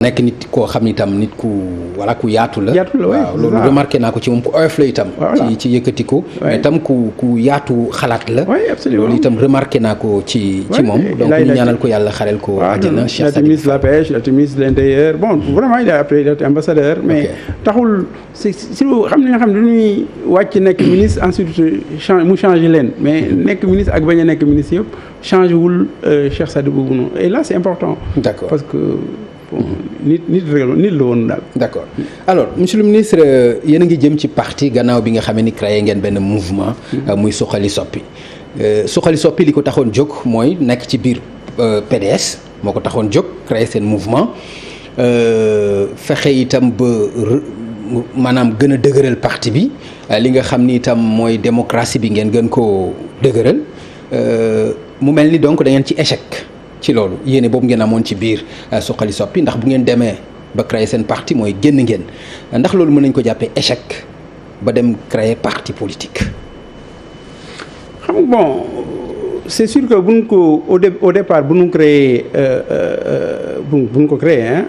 nekk nit koo xam ni itam nit ku voilà ku yaatu la. waaw loolu remarqué naa ko ci moom ku oyof la itam. ci yëkkati ko. mais itam ku yaatu xalaat la. oui absolument loolu itam remarqué naa ko ci moom. donc ñu ñaanal ko yàlla xarel ko àjjana. Cheikh Sadibou il a été ministre de la pêche, il a été ministre de l'intérieur bon vraiment il a été ambassadeur. mais taxul si xam nañoo xam ne dañuy wàcc nekk ministre ensuite mu changé leen mais nekk ministre ak bañ a nekk ministre yëpp changé wul Cheikh Sadibou noonu et là c'est important. d'accord parce que. bon nit la woon daal. d'accord alors monsieur le ministre yéen a ngi jëm ci parti gannaaw bi nga xamee ni créé ngeen benn mouvement. muy Suxali Soppi. Suxali Soppi li ko taxoon jóg mooy nekk ci biir PDS moo ko taxoon jóg créé seen mouvement fexe itam ba maanaam gën a dëgëral parti bi li nga xam ni itam mooy démocratie bi ngeen gën koo dëgëral mu mel ni donc da ngeen ci échec. ci loolu yéene boobu ngeen amoon ci biir Suxali Soppi ndax bu ngeen demee ba créer seen parti mooy génn ngeen ndax loolu mën nañ ko jàppee échec ba dem créer parti politique. xam nga bon c'est sûr que buñ ko au départ bu ñu créé buñ ko créé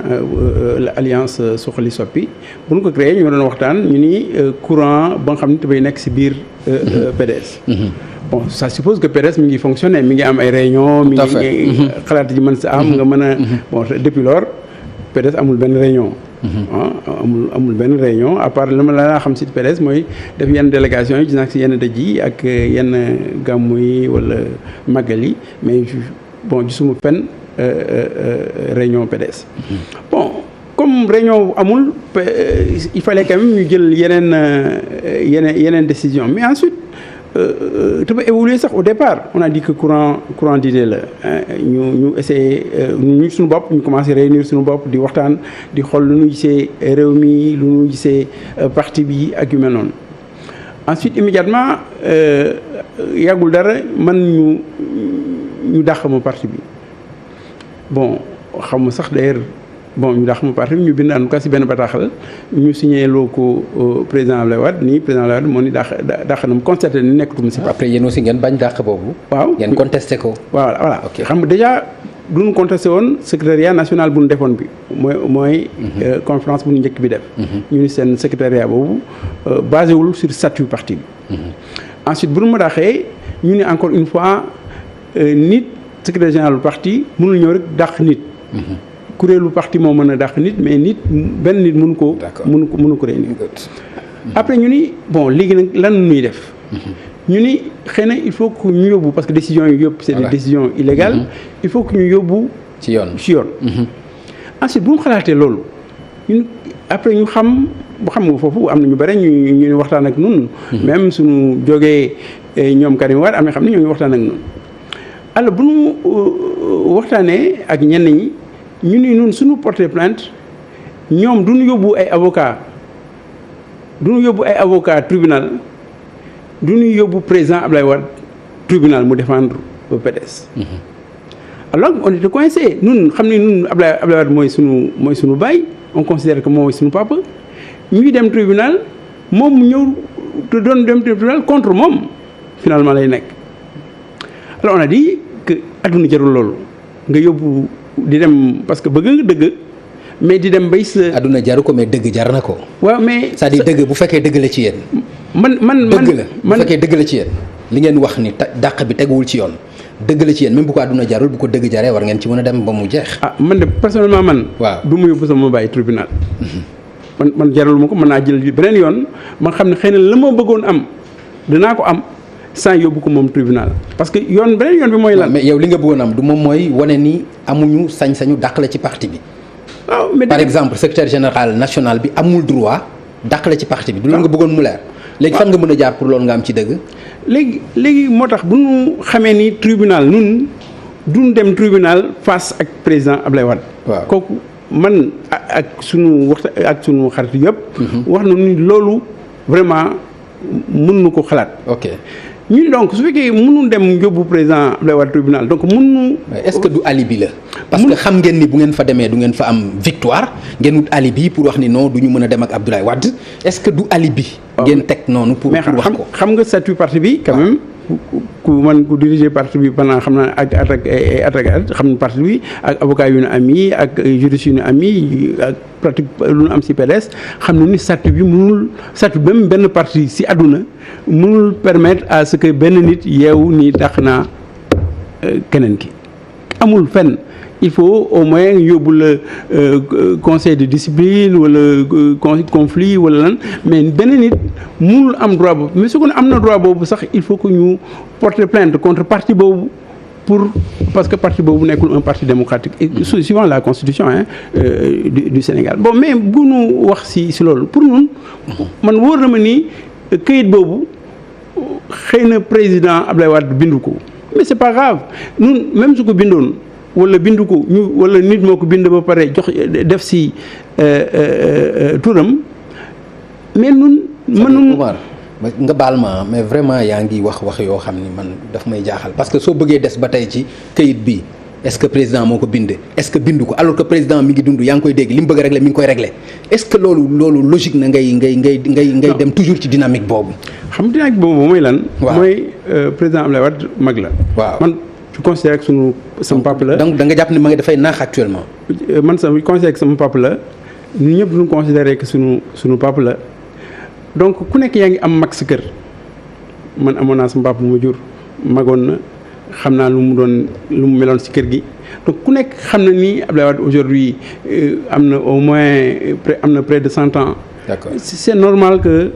l'alliance Suxali Soppi bu ñu ko créé ñu doon waxtaan ñu ni courant ba nga xam ne dafay nekk ci biir PDS. bon ça suppose que PDS mi ngi fonctionner mi ngi am ay réunion mi ngi xalaat ji mën sa am nga mën a bon depuis lors PDS amul benn réunion amul benn réunion à part li ma la xam ci PDS mooy def yenn délégation yi gis naa ci yenn dëj yi ak yenn gàmmu yi wala màggal yi mais bon gisuma fenn réunion PDS bon comme réunion amul il fallait quand même ñu jël yeneen décision mais ensuite dafa évoluer sax au départ on a dit que courant d'idée la ñu essayer ñu suñu bopp ñu commencé réunir suñu bopp di waxtaan di xool lu ñu gisee réew mi lu ñu gisee parti bi ak yu mel noonu ensuite immédiatement yàggul dara man ñu dàq ma parti bi bon xam nga sax d'ailleurs bon ñu dàq ma parti bi ñu bind en tout cas ci benn bataaxal ñu signé loo ko président Abdoulaye Wade nii président Abdoulaye Wade moo ni dàq na mu constaté ni nekkatuma ci parti. après yéen aussi ngeen bañ dàq boobu. waaw ngeen contesté ko. voilà xam nga déjà du ñu contesté woon secrétariat national bu ñu defoon bi mooy conférence bu ñu njëkk bi def. ñu ni seen secrétariat boobu basé wul sur statut parti bi. ensuite bu ñu ma dàqee ñu ni encore une fois nit secrétaire général du parti mënul ñëw rek dàq nit. kuréelu parti moo mën a dàq nit mais nit benn nit mënu ko réunir après ñu ni bon léegi nag lan ñuy def ñu ni xëy na il faut que ñu yóbbu parce que décisions yi yëpp c'est des décisions illégales il faut que ñu yóbbu ci yoon ensuite bu ñu xalaatee loolu ñun après ñu xam nga foofu am na ñu bare ñu waxtaan ak ñun même suñu jógee ñoom Karim Wade am na xam ne ñoo ngi waxtaan ak ñun alors bu ñu waxtaanee ak ñenn ñi ñu ni ñun suñu porter plainte ñoom duñu yóbbu ay avocat tribunal duñu yóbbu président Abdoulaye Wade tribunal mu défendre PDS alors on était coincé ñun xam ne ñun Abdoulaye Wade mooy suñu baay on considère que mooy suñu papa ñuy dem tribunal moom mu ñëw te doon dem tribunal contre moom finalement lay nekk alors on a dit que adduna jarul loolu nga yóbbu di dem parce que bëgg nga dëgg mais di dem bay sa. adduna jaru ko mais dëgg jar na ko. waaw mais c'est-à-dire dëgg bu fekkee dëgg la ci yéen. dëgg la bu fekkee dëgg la ci yéen. li ngeen wax ni dàq bi teguwul ci yoon dëgg la ci yéen même bu ko adduna jarul bu ko dëgg jaree war ngeen ci mën a dem ba mu jeex. man de personnellement man. waaw du ma yóbbu sama bàyyi tribunal. man jarul ma ko mën naa jël beneen yoon ma xam ne xëy na la ma bëggoon am dinaa ko am. sans yóbbu ko moom tribunal parce que beneen yoon bi mooy lan. mais yow li nga bëggoon am du moom mooy wane ni amuñu sañ-sañu dàq la ci parti bi. waaw mais par exemple secrétaire général national bi amul droit dàq la ci parti bi. du loolu nga bëggoon mu leer. léegi fan nga mën a jaar pour loolu nga am ci dëgg. léegi moo tax bu ñu xamee ni tribunal nun duñ dem tribunal face ak président Abdoulaye Wade. waaw kooku man ak sunu xarit yëpp. wax na ni loolu vraiment mën nu ko xalaat. ok. ñu donc su fekkee mënu dem yóbbu président Abdoulaye Wade tribunal donc mënu. est-ce que du alibi la. parce que xam ngeen ni bu ngeen fa demee du ngeen fa am victoire ngeen wut alibi pour wax ni non du ñu mën a dem ak Abdoulaye Wade est-ce que du alibi. ngeen teg noonu pour wax ko. xam nga statut parti bi quand même ku diriger parti bi pendant xam naa ak at xam ne parti bi ak avocat yu ñu am yi ak juristes yu ñu am yi ak pratique lu ñu am si PDS xam ne ni statut bi mënul statut même benn parti si àdduna mënul permettre à ce que benn nit yeewu ni dàq naa keneen ki amul fenn. Il faut au moins yóbbu la conseil de discipline wala conflit wala lan mais benn nit mënul am droit boobu mais su ko ne am na droit boobu sax il faut que ñu porter plainte contre parti boobu parce que parti boobu nekkul un parti démocratique et suivant la constitution du Sénégal bon mais bu nu wax si loolu pour ñun man wóor na ma ni këyit boobu xëy na président Abdoulaye Wade bindu ko mais c'est pas grave ñun même su ko bindoon. wala bindu ko wala nit moo ko bind ba pare jox def si turam mais nun mënun Omar nga baal ma mais vraiment yaa ngi wax yoo xam ni man daf may jaaxal parce que soo bëggee des ba tey ci këyit bi est-ce que président moo ko bind est-ce que bindu ko alors que président mi ngi dund yaa ngi koy dégg li mu bëgg a régler mi ngi koy régler est-ce que loolu logique na ngay dem toujours ci dynamique boobu. xam nga dynamique boobu mooy lan. waaw mooy président Abdoulaye Wade mag la. waaw man je considère que sama papa la. donc da nga jàpp ne ma nga dafay naax actuellement. man sama considère que sama papa la ñun ñëpp duñu considéré que sunu papa la donc ku nekk yaa ngi am mag sa kër man amoon naa sama papa mu jur magoon na xam naa lu mu meloon si kër gi donc ku nekk xam na ni Abdoulaye Wade aujourd'hui am na au moins près de 100 ans. D'accord. C'est normal que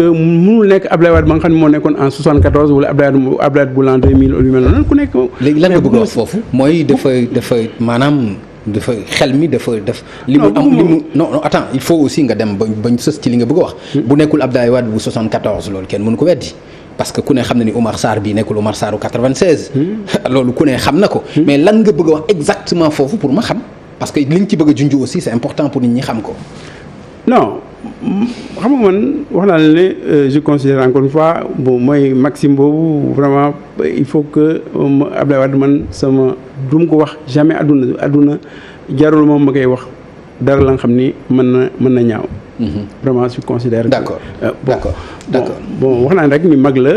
mënul nekk Abdoulaye Wade ba nga xam ne moo nekkoon en 74 wala Abdoulaye Wade bu l'an 2000 lu mel noonu ku nekk. léegi lan nga bëgg a wax foofu mooy dafa maanaam dafa xel mi dafa def. li mu am li mu non attends il faut aussi nga dem bañ sës ci li nga bëgg a wax. bu nekkul Abdoulaye Wade bu 74 loolu kenn mënu ko weddi. parce que ku ne xam na ni Omar Sarr bii nekkul Omar Sarru 96. loolu ku ne xam na ko. mais lan nga bëgg a wax exactement foofu pour ma xam parce que liñ ci bëgg a junj aussi c'est important pour nit ñi xam ko. non xam nga man wax naa ne je considère encore une fois bon mooy maxime boobu vraiment il faut que Abdoulaye Wade man sama du ma ko wax jamais àdduna jarul moom ma koy wax dara la nga xam ni mën na ñaaw. vraiment je considère. d'accord d'accord bon wax naa rek ni mag la.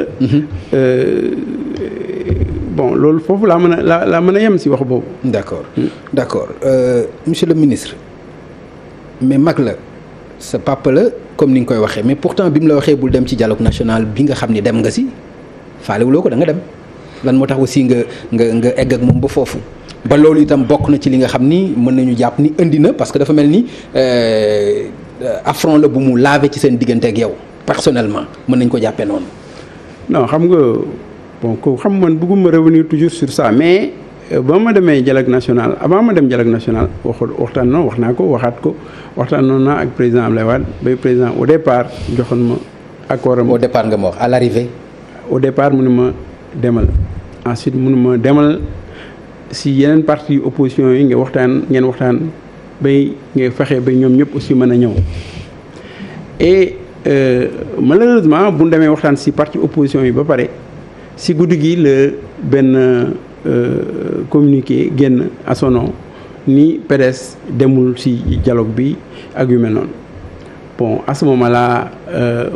bon loolu foofu laa mën a yem si wax boobu. d'accord monsieur le ministre mais mag la. sa papa la comme ni nga koy waxee mais pourtant bi mu la waxee bul dem ci dialogue national bi nga xam ni dem nga si faalewuloo ko da nga dem lan moo tax aussi nga egg ak moom ba foofu ba loolu itam bokk na ci li nga xam ni mën nañu jàpp ni indi na parce que dafa mel ni affront la bu mu lavé ci seen diggante ak yow personnellement mën nañ ko jàppee noonu. non xam nga bon ko xam man bëgguma revenir toujours sur ça mais ba ma demee dialogue national avant ma dem dialogue national waxtaan naa ak président Abdoulaye Wade bay président au départ joxoon ma accord am. au départ nga ma wax à l'arrivée. au départ mu ne ma demal ensuite mu ne ma demal si yeneen parti opposition yi ngeen waxtaan bay nga fexe ba ñoom ñëpp aussi mën a ñëw et malheureusement bu ñu demee waxtaan si parti opposition yi ba pare si guddi gi la benn. Communiqué génn à son nom ni PDS demul ci dialogue bi ak yu mel noonu bon à ce moment-là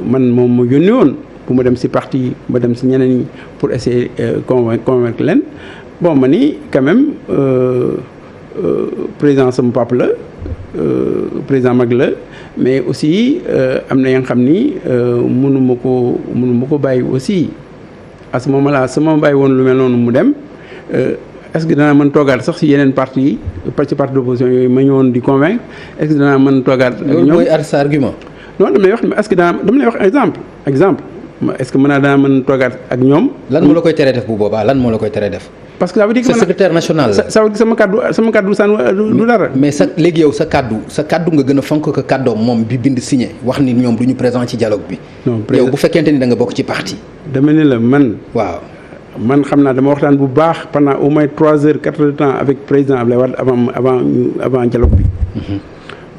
man moom ma yónni woon pour ma dem ci parti ma dem ci ñeneen ñi pour essayer convaincre leen bon ma ni quand même président sama papa la président mag la mais aussi am na ya nga xam ni mënuma ko bàyyi aussi à ce moment-là sama bàyyi woon lu mel noonu mu dem. Est-ce que danaa mën toogaat sax si yeneen parti yi ci parti d'opposition yooyu ma ñëwoon di convaincre est-ce que danaa mën toogaat. ak ñoom loolu mooy sa argument. non dama lay wax est-ce que dama lay wax exemple est-ce que danaa mën toogaat ak ñoom. lan moo la koy teree def bu boobaa lan moo la koy teree def. parce que ça veut dire que secrétaire national la. ça veut dire sama kaddu du dara. mais léegi yow sa kaddu nga gën a fonk que kaddoom moom bi bind signé wax ni ñoom du ñu présent ci dialogue bi. non yow bu fekkente ni da nga bokk ci parti. dama ne la man. waaw. man xam naa dama waxtaan bu baax pendant au moins 3 heures 4 heures de temps avec président Abdoulaye Wade avant dialogue bi.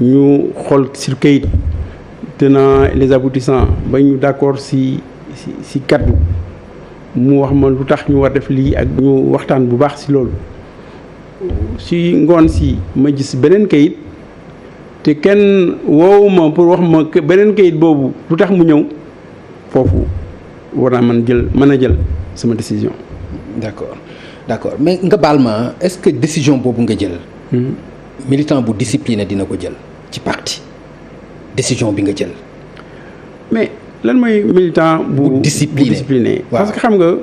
ñu xool sur kayit tenants les aboutissants ba ñu d'accord si kaddu mu wax ma lu tax ñu war def lii ak ñu waxtaan bu baax si loolu si ngoon si ma gis beneen kayit te kenn woowu ma pour wax ma beneen kayit boobu lu tax mu ñëw foofu war naa mën a jël sama décision. d'accord mais nga baal ma est-ce que décision boobu nga jël. militant bu discipliné dina ko jël ci parti décision bi nga jël. mais lan mooy militant bu discipliné parce que xam nga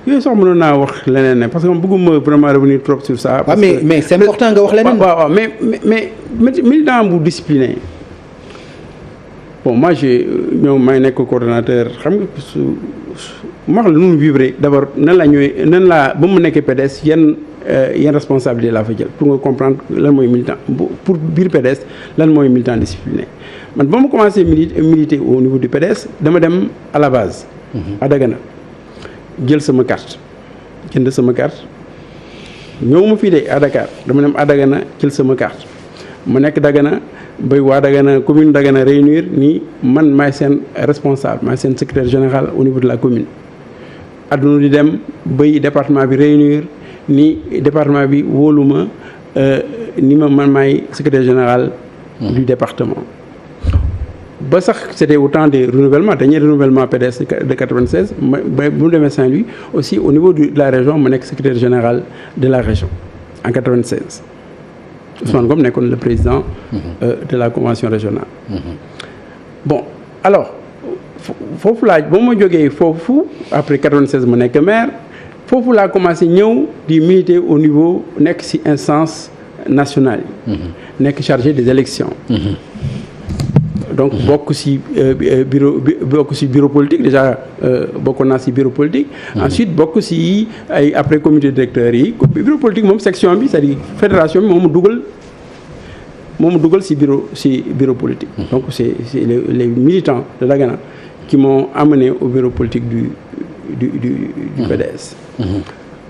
yooyu sax mënoon naa wax leneen ne parce que bëgguma vraiment revenir trop sur ça. parce que mais c'est important nga wax leneen. waaw mais militant bu discipliné bon moi ñoom may nekk coordonnateur xam nga ma wax la nu mu vivre d'abord nan laa ba mu nekkee PDS yan responsabilité laa fa jël pour nga comprendre lan mooy militant pour biir PDS lan mooy militant discipliné man ba ma commencé militer au niveau du PDS dama dem à la base. à Dagana jël sama carte jënd sama carte ñëw ma fii de à Dakar dama dem à Dagana jël sama carte ma nekk Dagana bay waa Dagana commune Dagana réunir ni man maay seen responsable maay seen secrétaire général au niveau de la commune. adduna di dem bay département bi réunir ni département bi wóolu ma ni man maay secrétaire général du département ba sax c'était au temps des renouvellements dernier renouvellement PDS de 96 ba bu mu demee Saint-Louis aussi au niveau de la région ma nekk secrétaire général de la région en 96 Ousmane Ngom nekkoon le président de la convention régionale bon alors foofu laa ba ma jógee foofu après 96 ma nekk maire foofu laa commencé ñëw di militer au niveau nekk ci instance nationale yi nekk chargé des élections donc bokk ci bureau politique déjà bokkoon naa ci bureau politique ensuite bokk ci ay après comité directeur yi bureau politique moom section bi c'est-à-dire fédération bi moom mu dugal ci bureau politique donc c'est les militants de Dagana qui m'ont amené au bureau politique du PDS.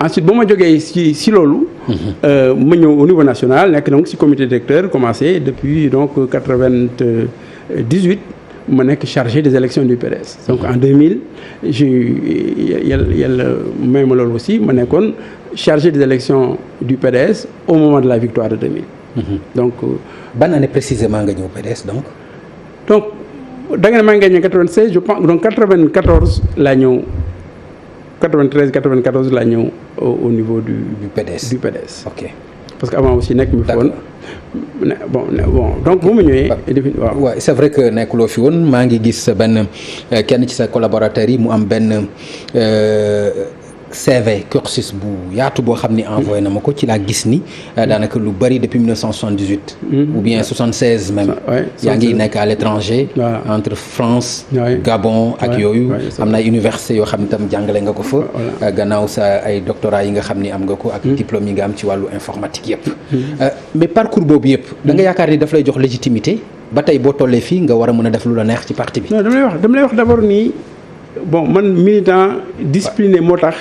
Ensuite ba ma jógee ci loolu ma ñëw au niveau national nekk donc ci comité directeur commencé depuis donc 98 ma nekk chargé des élections du PDS. donc en 2000 yàlla may ma loolu aussi ma nekkoon chargé des élections du PDS au moment de la victoire de 2000. donc ban année précisément nga ñëw PDS donc. Dagana maa ngi gagné 96 je pense donc 94 laa ñëw 94 laa ñëw au niveau du PDS. ok parce que avant aussi nekk mi fi woon. bon donc bu ma ñëwee. waaw c'est vrai que nekkuloo fi woon maa ngi gis benn kenn ci sa collaborateurs yi mu am benn CV cursus bu yaatu boo xam ni envoyé na ma ko ci laa gis ni daanaka lu bari depuis 1978. ou bien 76 même. yaa ngi nekk à l'étranger. entre France. Gabon ak yooyu. am na ay université yoo xam ne tam jàngale nga ko fa. gannaaw sa ay doctorat yi nga xam ni am nga ko. ak diplôme yi nga am ci wàllu informatique yëpp. mais parcours boobu yëpp. da nga yaakaar ni daf lay jox légitimité ba tey boo tollee fii nga war a mën a def lu la neex ci parti bi. non dama lay wax d'abord nii bon man militant discipliné moo tax.